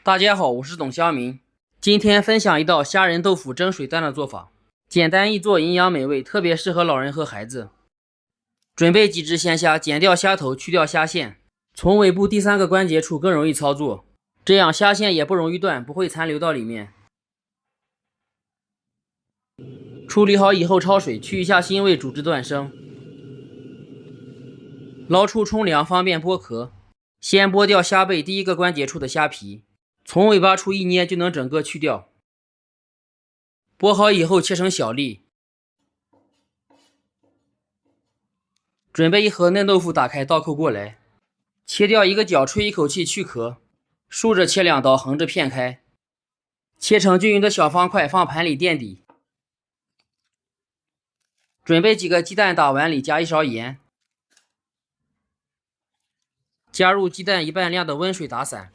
大家好，我是董湘明，今天分享一道虾仁豆腐蒸水蛋的做法，简单易做，营养美味，特别适合老人和孩子。准备几只鲜虾，剪掉虾头，去掉虾线，从尾部第3个关节处更容易操作，这样虾线也不容易断，不会残留到里面。处理好以后焯水，去一下腥味，煮至断生。捞出冲凉，方便剥壳。先剥掉虾背第1个关节处的虾皮，从尾巴处一捏就能整个去掉。剥好以后切成小粒。准备一盒嫩豆腐，打开倒扣过来，切掉1个角，吹一口气去壳，竖着切2刀，横着片开，切成均匀的小方块，放盘里垫底。准备几个鸡蛋，打碗里加1勺盐，加入鸡蛋1半量的温水打散，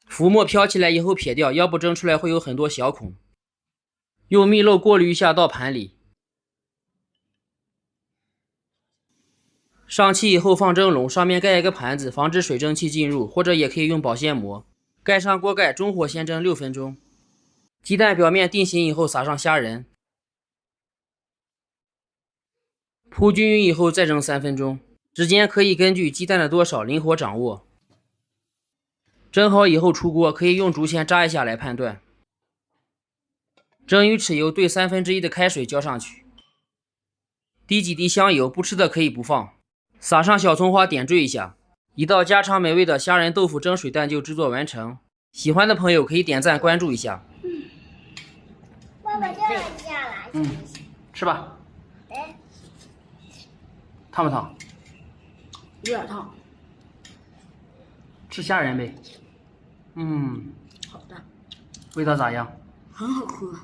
浮沫飘起来以后撇掉，要不蒸出来会有很多小孔。用蜜漏过滤一下到盘里。上气以后放蒸笼，上面盖一个盘子，防止水蒸气进入，或者也可以用保鲜膜。盖上锅盖，中火先蒸6分钟。鸡蛋表面定型以后撒上虾仁，铺均匀以后再蒸3分钟，时间可以根据鸡蛋的多少灵活掌握。蒸好以后出锅，可以用竹签扎一下来判断。蒸鱼豉油兑1/3的开水浇上去，滴几滴香油，不吃的可以不放，撒上小葱花点缀一下，一道家常美味的虾仁豆腐蒸水蛋就制作完成。喜欢的朋友可以点赞关注一下。爸爸这样下来，吃吧。烫不烫？有点烫。吃虾仁呗。好的。味道咋样？很好喝。